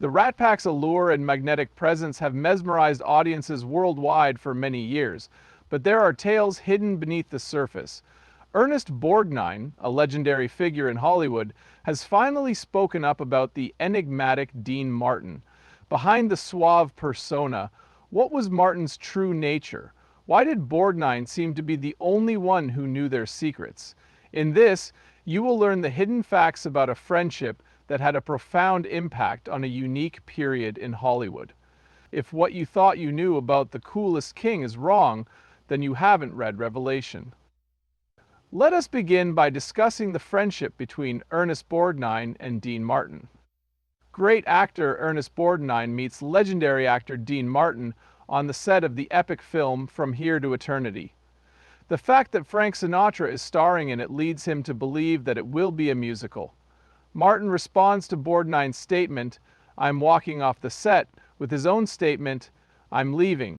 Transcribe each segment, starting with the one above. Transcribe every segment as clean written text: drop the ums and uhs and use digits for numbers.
The Rat Pack's allure and magnetic presence have mesmerized audiences worldwide for many years, but there are tales hidden beneath the surface. Ernest Borgnine, a legendary figure in Hollywood, has finally spoken up about the enigmatic Dean Martin. Behind the suave persona, what was Martin's true nature? Why did Borgnine seem to be the only one who knew their secrets? In this, you will learn the hidden facts about a friendship that had a profound impact on a unique period in Hollywood. If what you thought you knew about the coolest king is wrong, then you haven't read Revelation. Let us begin by discussing the friendship between Ernest Borgnine and Dean Martin. Great actor Ernest Borgnine meets legendary actor Dean Martin on the set of the epic film From Here to Eternity. The fact that Frank Sinatra is starring in it leads him to believe that it will be a musical. Martin responds to Borgnine's statement, "I'm walking off the set," with his own statement, "I'm leaving."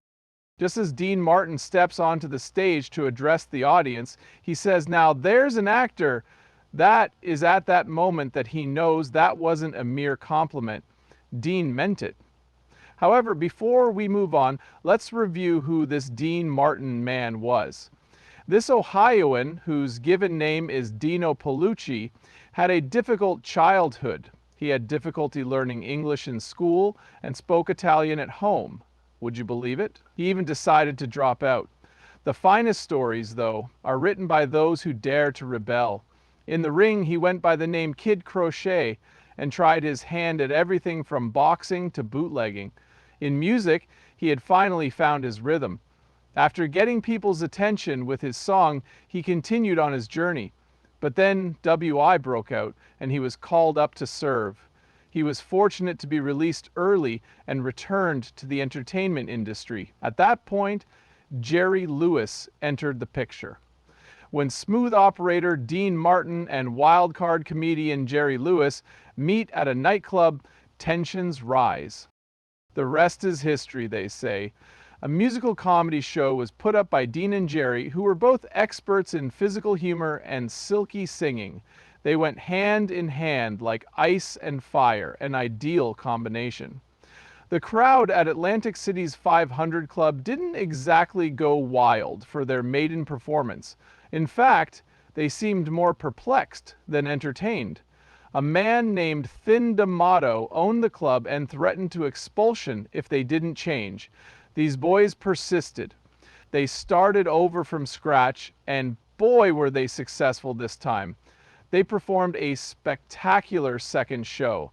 Just as Dean Martin steps onto the stage to address the audience, he says, "Now there's an actor." That is at that moment that he knows that wasn't a mere compliment. Dean meant it. However, before we move on, let's review who this Dean Martin man was. This Ohioan, whose given name is Dino Palucci, had a difficult childhood. He had difficulty learning English in school and spoke Italian at home. Would you believe it? He even decided to drop out. The finest stories, though, are written by those who dare to rebel. In the ring, he went by the name Kid Crochet and tried his hand at everything from boxing to bootlegging. In music, he had finally found his rhythm. After getting people's attention with his song, he continued on his journey. But then WI broke out, and he was called up to serve. He was fortunate to be released early and returned to the entertainment industry. At that point, Jerry Lewis entered the picture. When smooth operator Dean Martin and wildcard comedian Jerry Lewis meet at a nightclub, tensions rise. The rest is history, they say. A musical comedy show was put up by Dean and Jerry, who were both experts in physical humor and silky singing. They went hand in hand like ice and fire, an ideal combination. The crowd at Atlantic City's 500 Club didn't exactly go wild for their maiden performance. In fact, they seemed more perplexed than entertained. A man named Thin D'Amato owned the club and threatened to expulsion if they didn't change. These boys persisted. They started over from scratch, and boy were they successful this time. They performed a spectacular second show.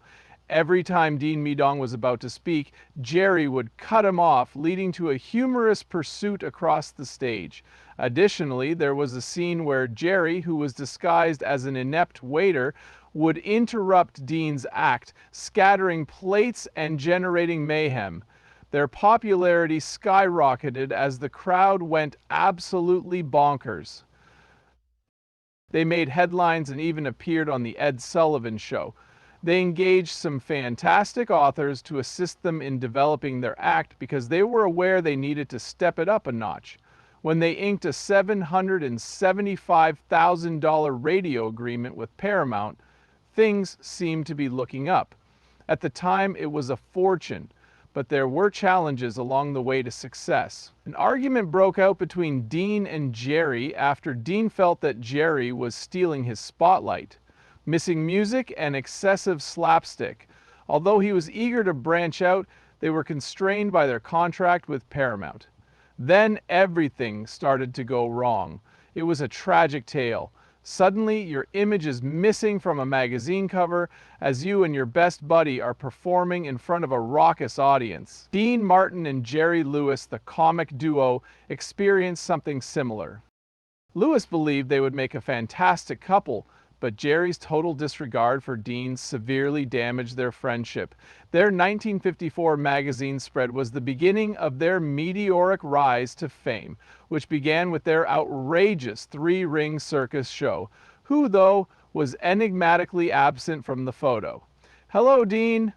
Every time Dean Midong was about to speak, Jerry would cut him off, leading to a humorous pursuit across the stage. Additionally, there was a scene where Jerry, who was disguised as an inept waiter, would interrupt Dean's act, scattering plates and generating mayhem. Their popularity skyrocketed as the crowd went absolutely bonkers. They made headlines and even appeared on the Ed Sullivan Show. They engaged some fantastic authors to assist them in developing their act because they were aware they needed to step it up a notch. When they inked a $775,000 radio agreement with Paramount, things seemed to be looking up. At the time, it was a fortune, but there were challenges along the way to success. An argument broke out between Dean and Jerry after Dean felt that Jerry was stealing his spotlight, missing music and excessive slapstick. Although he was eager to branch out, they were constrained by their contract with Paramount. Then everything started to go wrong. It was a tragic tale. Suddenly, your image is missing from a magazine cover as you and your best buddy are performing in front of a raucous audience. Dean Martin and Jerry Lewis, the comic duo, experienced something similar. Lewis believed they would make a fantastic couple, but Jerry's total disregard for Dean severely damaged their friendship. Their 1954 magazine spread was the beginning of their meteoric rise to fame, which began with their outrageous three-ring circus show, who, though, was enigmatically absent from the photo. "Hello, Dean."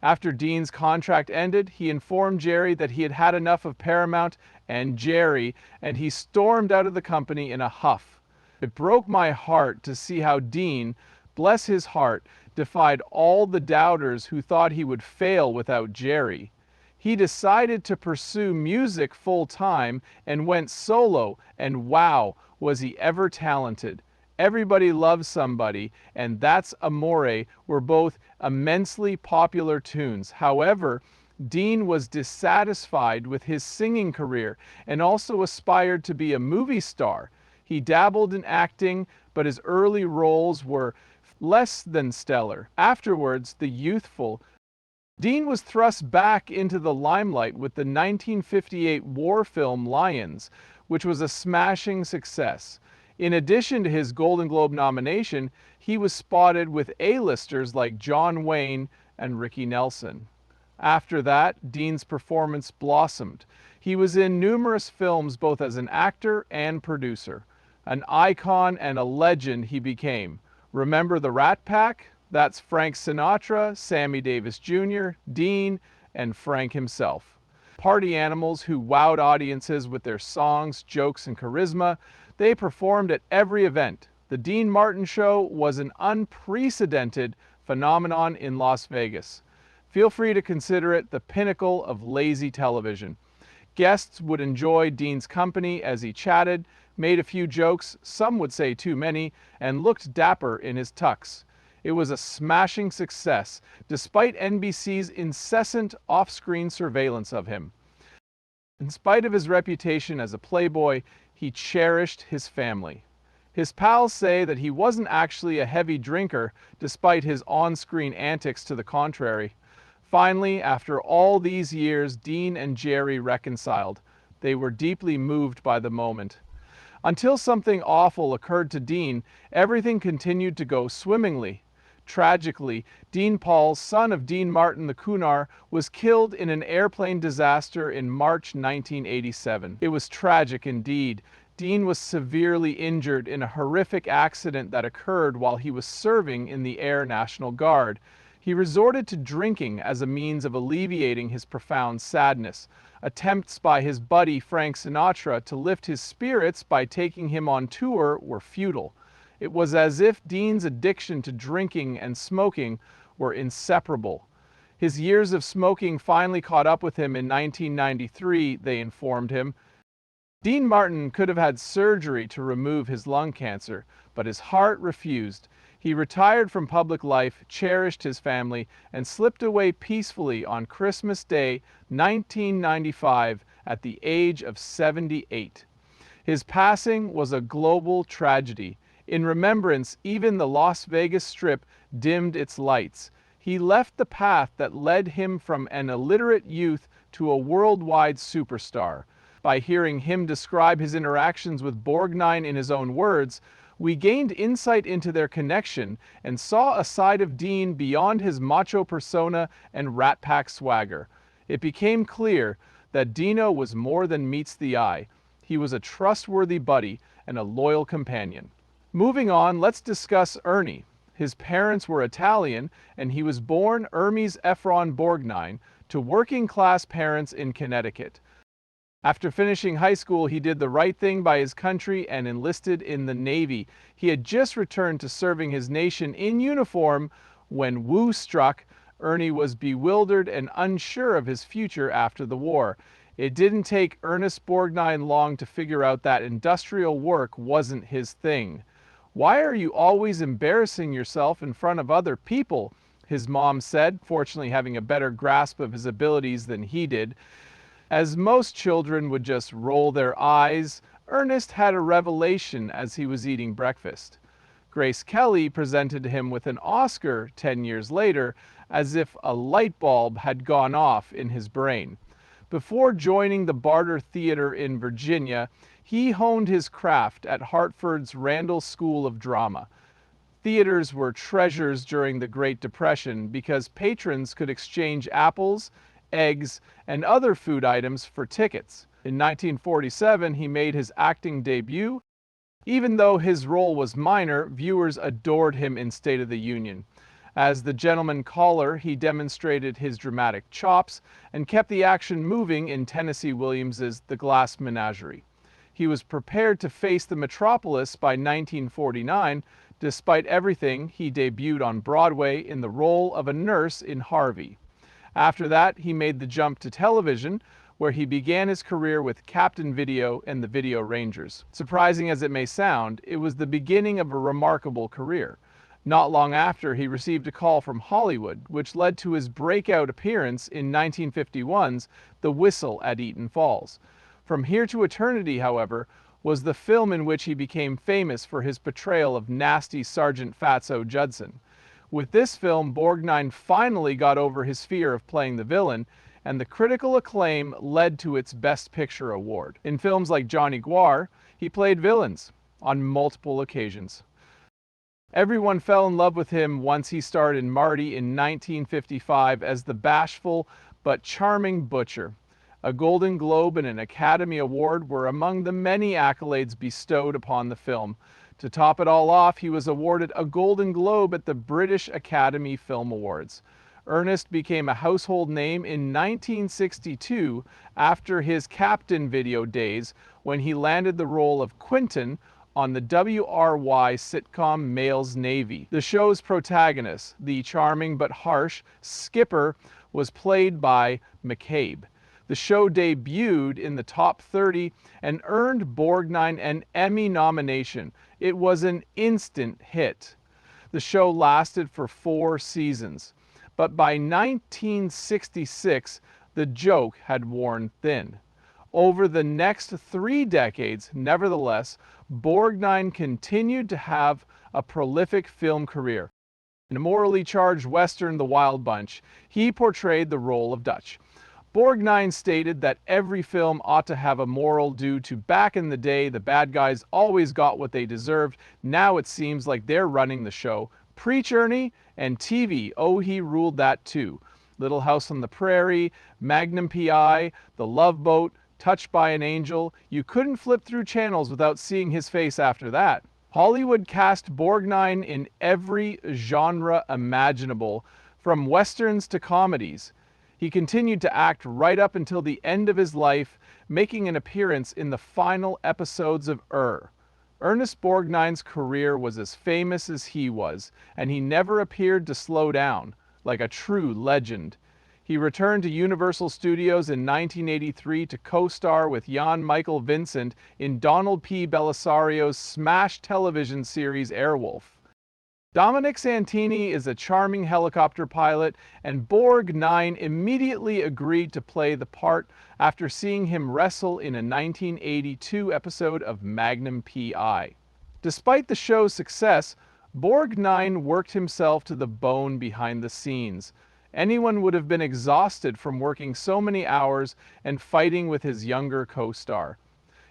After Dean's contract ended, he informed Jerry that he had had enough of Paramount and Jerry, and he stormed out of the company in a huff. It broke my heart to see how Dean, bless his heart, defied all the doubters who thought he would fail without Jerry. He decided to pursue music full-time and went solo, and wow, was he ever talented. Everybody Loves Somebody and That's Amore were both immensely popular tunes. However, Dean was dissatisfied with his singing career and also aspired to be a movie star. He dabbled in acting, but his early roles were less than stellar. Afterwards, the youthful Dean was thrust back into the limelight with the 1958 war film Lions, which was a smashing success. In addition to his Golden Globe nomination, he was spotted with A-listers like John Wayne and Ricky Nelson. After that, Dean's performance blossomed. He was in numerous films both as an actor and producer. An icon and a legend he became. Remember the Rat Pack? That's Frank Sinatra, Sammy Davis Jr., Dean, and Frank himself. Party animals who wowed audiences with their songs, jokes, and charisma. They performed at every event. The Dean Martin Show was an unprecedented phenomenon in Las Vegas. Feel free to consider it the pinnacle of lazy television. Guests would enjoy Dean's company as he chatted, made a few jokes, some would say too many, and looked dapper in his tux. It was a smashing success, despite NBC's incessant off-screen surveillance of him. In spite of his reputation as a playboy, he cherished his family. His pals say that he wasn't actually a heavy drinker, despite his on-screen antics to the contrary. Finally, after all these years, Dean and Jerry reconciled. They were deeply moved by the moment. Until something awful occurred to Dean, everything continued to go swimmingly. Tragically, Dean Paul, son of Dean Martin the Cunard, was killed in an airplane disaster in March 1987. It was tragic indeed. Dean was severely injured in a horrific accident that occurred while he was serving in the Air National Guard. He resorted to drinking as a means of alleviating his profound sadness. Attempts by his buddy Frank Sinatra to lift his spirits by taking him on tour were futile. It was as if Dean's addiction to drinking and smoking were inseparable. His years of smoking finally caught up with him in 1993, they informed him. Dean Martin could have had surgery to remove his lung cancer, but his heart refused. He retired from public life, cherished his family, and slipped away peacefully on Christmas Day, 1995, at the age of 78. His passing was a global tragedy. In remembrance, even the Las Vegas Strip dimmed its lights. He left the path that led him from an illiterate youth to a worldwide superstar. By hearing him describe his interactions with Borgnine in his own words, we gained insight into their connection and saw a side of Dean beyond his macho persona and Rat Pack swagger. It became clear that Dino was more than meets the eye. He was a trustworthy buddy and a loyal companion. Moving on, let's discuss Ernie. His parents were Italian, and he was born Hermes Ephron Borgnine to working-class parents in Connecticut. After finishing high school, he did the right thing by his country and enlisted in the Navy. He had just returned to serving his nation in uniform when Wu struck. Ernie was bewildered and unsure of his future after the war. It didn't take Ernest Borgnine long to figure out that industrial work wasn't his thing. "Why are you always embarrassing yourself in front of other people?" his mom said, fortunately having a better grasp of his abilities than he did. As most children would just roll their eyes, Ernest had a revelation as he was eating breakfast. Grace Kelly presented him with an Oscar 10 years later, as if a light bulb had gone off in his brain. Before joining the Barter Theater in Virginia, he honed his craft at Hartford's Randall School of Drama. Theaters were treasures during the Great Depression because patrons could exchange apples, eggs, and other food items for tickets. In 1947, he made his acting debut. Even though his role was minor, viewers adored him in State of the Union. As the gentleman caller, he demonstrated his dramatic chops and kept the action moving in Tennessee Williams's The Glass Menagerie. He was prepared to face the metropolis by 1949, Despite everything, he debuted on Broadway in the role of a nurse in Harvey. After that, he made the jump to television, where he began his career with Captain Video and the Video Rangers. Surprising as it may sound, it was the beginning of a remarkable career. Not long after, he received a call from Hollywood, which led to his breakout appearance in 1951's The Whistle at Eaton Falls. From Here to Eternity, however, was the film in which he became famous for his portrayal of nasty Sergeant Fatso Judson. With this film, Borgnine finally got over his fear of playing the villain, and the critical acclaim led to its Best Picture award. In films like Johnny Guar, he played villains on multiple occasions. Everyone fell in love with him once he starred in Marty in 1955 as the bashful but charming butcher. A Golden Globe and an Academy Award were among the many accolades bestowed upon the film. To top it all off, he was awarded a Golden Globe at the British Academy Film Awards. Ernest became a household name in 1962 after his Captain Video days, when he landed the role of Quentin on the WRY sitcom Male's Navy. The show's protagonist, the charming but harsh Skipper, was played by McCabe. The show debuted in the top 30 and earned Borgnine an Emmy nomination. It was an instant hit. The show lasted for 4 seasons, but by 1966, the joke had worn thin. Over the next 3 decades, nevertheless, Borgnine continued to have a prolific film career. In a morally charged western, The Wild Bunch, he portrayed the role of Dutch. Borgnine stated that every film ought to have a moral due to back in the day, the bad guys always got what they deserved. Now it seems like they're running the show. Preach, Ernie, and TV, oh, he ruled that too. Little House on the Prairie, Magnum P.I., The Love Boat, Touched by an Angel. You couldn't flip through channels without seeing his face after that. Hollywood cast Borgnine in every genre imaginable, from westerns to comedies. He continued to act right up until the end of his life, making an appearance in the final episodes of Ernest Borgnine's career was as famous as he was, and he never appeared to slow down, like a true legend. He returned to Universal Studios in 1983 to co-star with Jan Michael Vincent in Donald P. Bellisario's smash television series Airwolf. Dominic Santini is a charming helicopter pilot, and Borgnine immediately agreed to play the part after seeing him wrestle in a 1982 episode of Magnum P.I. Despite the show's success, Borgnine worked himself to the bone behind the scenes. Anyone would have been exhausted from working so many hours and fighting with his younger co-star.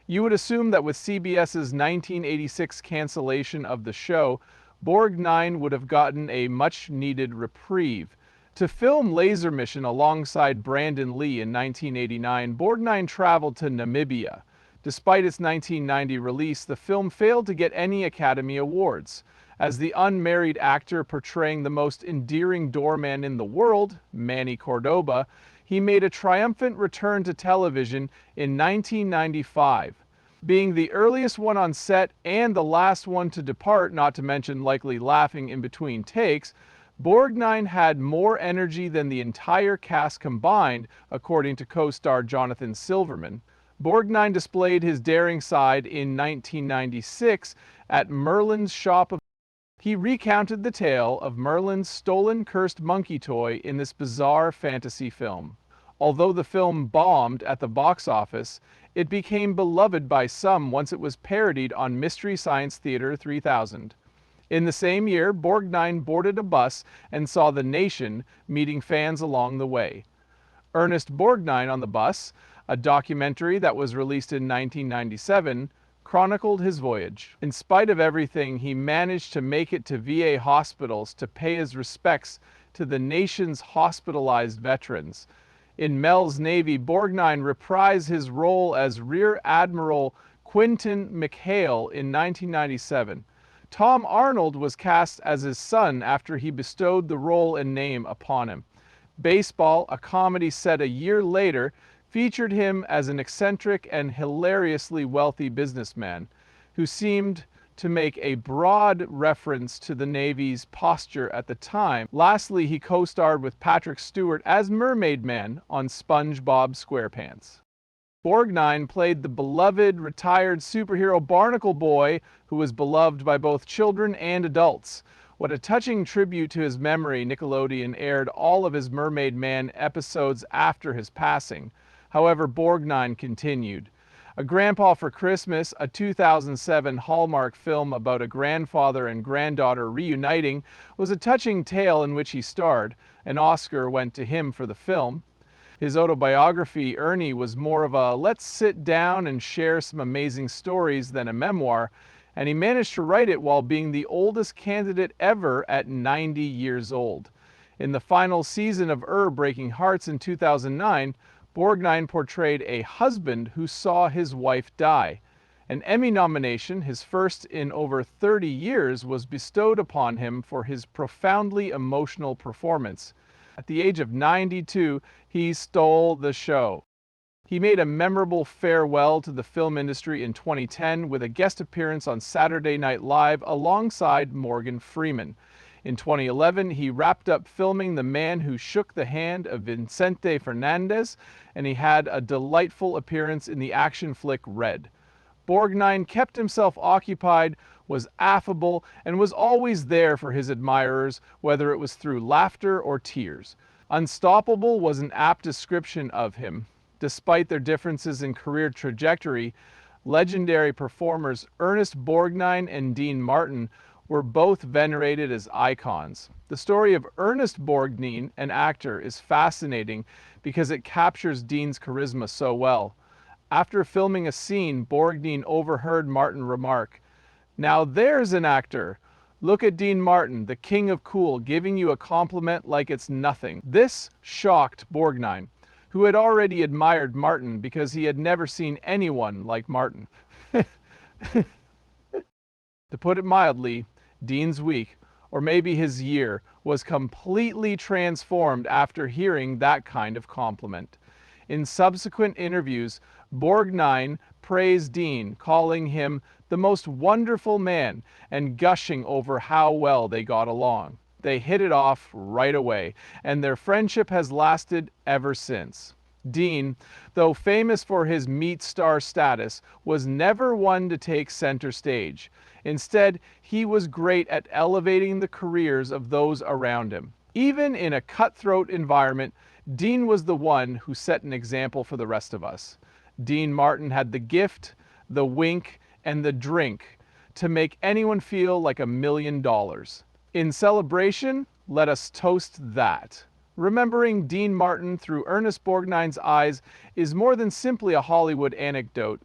You would assume that with CBS's 1986 cancellation of the show, Borgnine would have gotten a much-needed reprieve. To film Laser Mission alongside Brandon Lee in 1989, Borgnine traveled to Namibia. Despite its 1990 release, the film failed to get any Academy Awards. As the unmarried actor portraying the most endearing doorman in the world, Manny Cordoba, he made a triumphant return to television in 1995. Being the earliest one on set and the last one to depart, not to mention likely laughing in between takes, Borgnine had more energy than the entire cast combined, according to co-star Jonathan Silverman. Borgnine displayed his daring side in 1996 at Merlin's Shop of... He recounted the tale of Merlin's stolen cursed monkey toy in this bizarre fantasy film. Although the film bombed at the box office, it became beloved by some once it was parodied on Mystery Science Theater 3000. In the same year, Borgnine boarded a bus and saw The Nation, meeting fans along the way. Ernest Borgnine on the Bus, a documentary that was released in 1997, chronicled his voyage. In spite of everything, he managed to make it to VA hospitals to pay his respects to the nation's hospitalized veterans. In Mel's Navy, Borgnine reprised his role as Rear Admiral Quentin McHale in 1997. Tom Arnold was cast as his son after he bestowed the role and name upon him. Baseball, a comedy set a year later, featured him as an eccentric and hilariously wealthy businessman who seemed to make a broad reference to the Navy's posture at the time. Lastly, he co-starred with Patrick Stewart as Mermaid Man on SpongeBob SquarePants. Borgnine played the beloved retired superhero Barnacle Boy, who was beloved by both children and adults. What a touching tribute to his memory. Nickelodeon aired all of his Mermaid Man episodes after his passing. However, Borgnine continued. A Grandpa for Christmas, a 2007 Hallmark film about a grandfather and granddaughter reuniting, was a touching tale in which he starred. An Oscar went to him for the film. His autobiography, Ernie, was more of a let's sit down and share some amazing stories than a memoir, and he managed to write it while being the oldest candidate ever at 90 years old. In the final season of Breaking Hearts in 2009, Borgnine portrayed a husband who saw his wife die. An Emmy nomination, his first in over 30 years, was bestowed upon him for his profoundly emotional performance. At the age of 92, he stole the show. He made a memorable farewell to the film industry in 2010 with a guest appearance on Saturday Night Live alongside Morgan Freeman. In 2011, he wrapped up filming The Man Who Shook the Hand of Vicente Fernandez, and he had a delightful appearance in the action flick Red. Borgnine kept himself occupied, was affable, and was always there for his admirers, whether it was through laughter or tears. Unstoppable was an apt description of him. Despite their differences in career trajectory, legendary performers Ernest Borgnine and Dean Martin were both venerated as icons. The story of Ernest Borgnine, an actor, is fascinating because it captures Dean's charisma so well. After filming a scene, Borgnine overheard Martin remark, "Now there's an actor. Look at Dean Martin, the king of cool, giving you a compliment like it's nothing." This shocked Borgnine, who had already admired Martin because he had never seen anyone like Martin. To put it mildly, Dean's week, or maybe his year, was completely transformed after hearing that kind of compliment. In subsequent interviews, Borgnine praised Dean, calling him the most wonderful man and gushing over how well they got along. They hit it off right away, and their friendship has lasted ever since. Dean, though famous for his meat star status, was never one to take center stage. Instead, he was great at elevating the careers of those around him. Even in a cutthroat environment, Dean was the one who set an example for the rest of us. Dean Martin had the gift, the wink, and the drink to make anyone feel like $1 million. In celebration, let us toast that. Remembering Dean Martin through Ernest Borgnine's eyes is more than simply a Hollywood anecdote.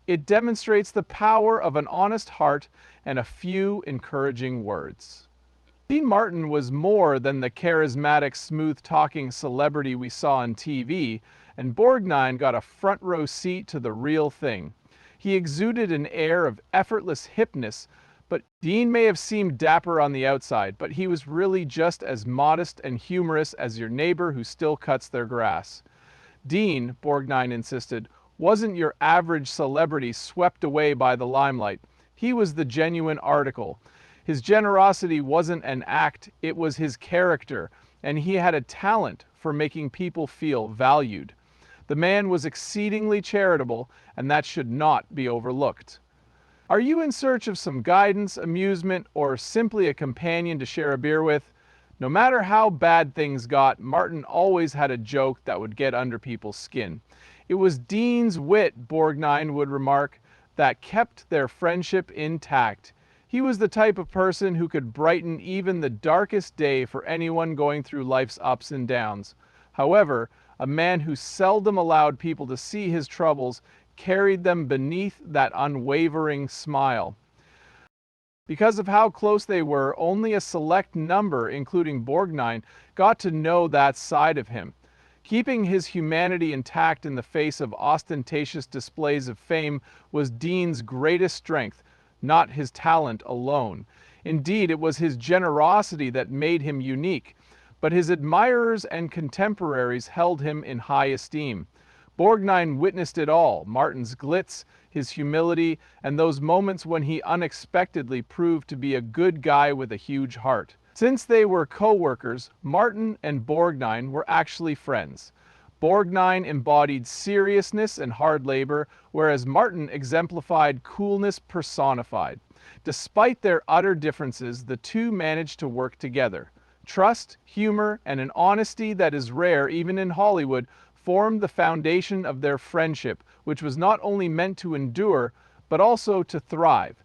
It demonstrates the power of an honest heart and a few encouraging words. Dean Martin was more than the charismatic, smooth-talking celebrity we saw on TV, and Borgnine got a front-row seat to the real thing. He exuded an air of effortless hipness, but Dean may have seemed dapper on the outside, but he was really just as modest and humorous as your neighbor who still cuts their grass. Dean, Borgnine insisted, wasn't your average celebrity swept away by the limelight. He was the genuine article. His generosity wasn't an act, it was his character, and he had a talent for making people feel valued. The man was exceedingly charitable, and that should not be overlooked. Are you in search of some guidance, amusement, or simply a companion to share a beer with? No matter how bad things got, Martin always had a joke that would get under people's skin. It was Dean's wit, Borgnine would remark, that kept their friendship intact. He was the type of person who could brighten even the darkest day for anyone going through life's ups and downs. However, a man who seldom allowed people to see his troubles carried them beneath that unwavering smile. Because of how close they were, only a select number, including Borgnine, got to know that side of him. Keeping his humanity intact in the face of ostentatious displays of fame was Dean's greatest strength, not his talent alone. Indeed, it was his generosity that made him unique, but his admirers and contemporaries held him in high esteem. Borgnine witnessed it all, Martin's glitz, his humility, and those moments when he unexpectedly proved to be a good guy with a huge heart. Since they were co-workers, Martin and Borgnine were actually friends. Borgnine embodied seriousness and hard labor, whereas Martin exemplified coolness personified. Despite their utter differences, the two managed to work together. Trust, humor, and an honesty that is rare even in Hollywood formed the foundation of their friendship, which was not only meant to endure, but also to thrive.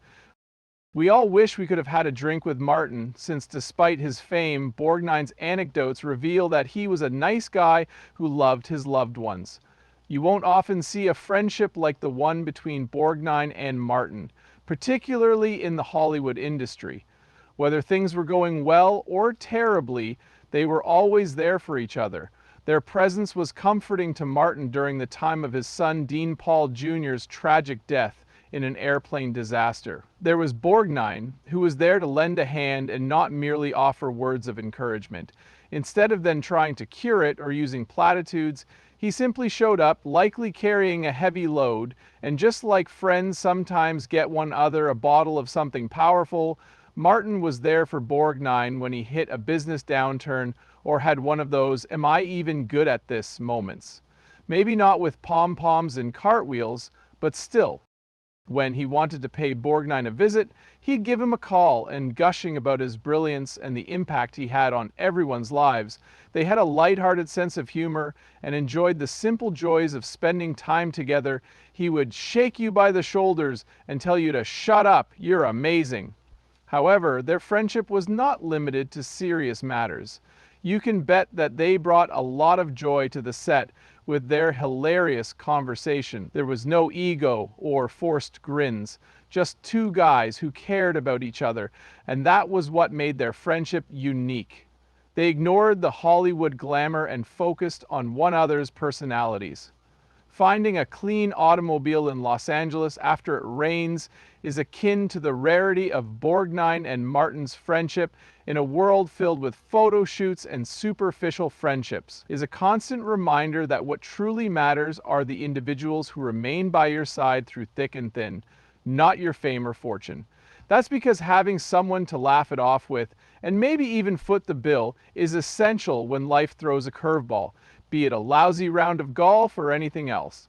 We all wish we could have had a drink with Martin, since despite his fame, Borgnine's anecdotes reveal that he was a nice guy who loved his loved ones. You won't often see a friendship like the one between Borgnine and Martin, particularly in the Hollywood industry. Whether things were going well or terribly, they were always there for each other. Their presence was comforting to Martin during the time of his son Dean Paul Jr.'s tragic death in an airplane disaster. There was Borgnine, who was there to lend a hand and not merely offer words of encouragement. Instead of then trying to cure it or using platitudes, he simply showed up, likely carrying a heavy load, and just like friends sometimes get one another a bottle of something powerful, Martin was there for Borgnine when he hit a business downturn or had one of those "am I even good at this" moments. Maybe not with pom-poms and cartwheels, but still. When he wanted to pay Borgnine a visit, he'd give him a call, and gushing about his brilliance and the impact he had on everyone's lives, they had a lighthearted sense of humor and enjoyed the simple joys of spending time together. He would shake you by the shoulders and tell you to shut up, you're amazing. However, their friendship was not limited to serious matters. You can bet that they brought a lot of joy to the set with their hilarious conversation. There was no ego or forced grins, just two guys who cared about each other, and that was what made their friendship unique. They ignored the Hollywood glamour and focused on one another's personalities. Finding a clean automobile in Los Angeles after it rains is akin to the rarity of Borgnine and Martin's friendship in a world filled with photo shoots and superficial friendships. Is a constant reminder that what truly matters are the individuals who remain by your side through thick and thin, not your fame or fortune. That's because having someone to laugh it off with, and maybe even foot the bill, is essential when life throws a curveball, be it a lousy round of golf or anything else.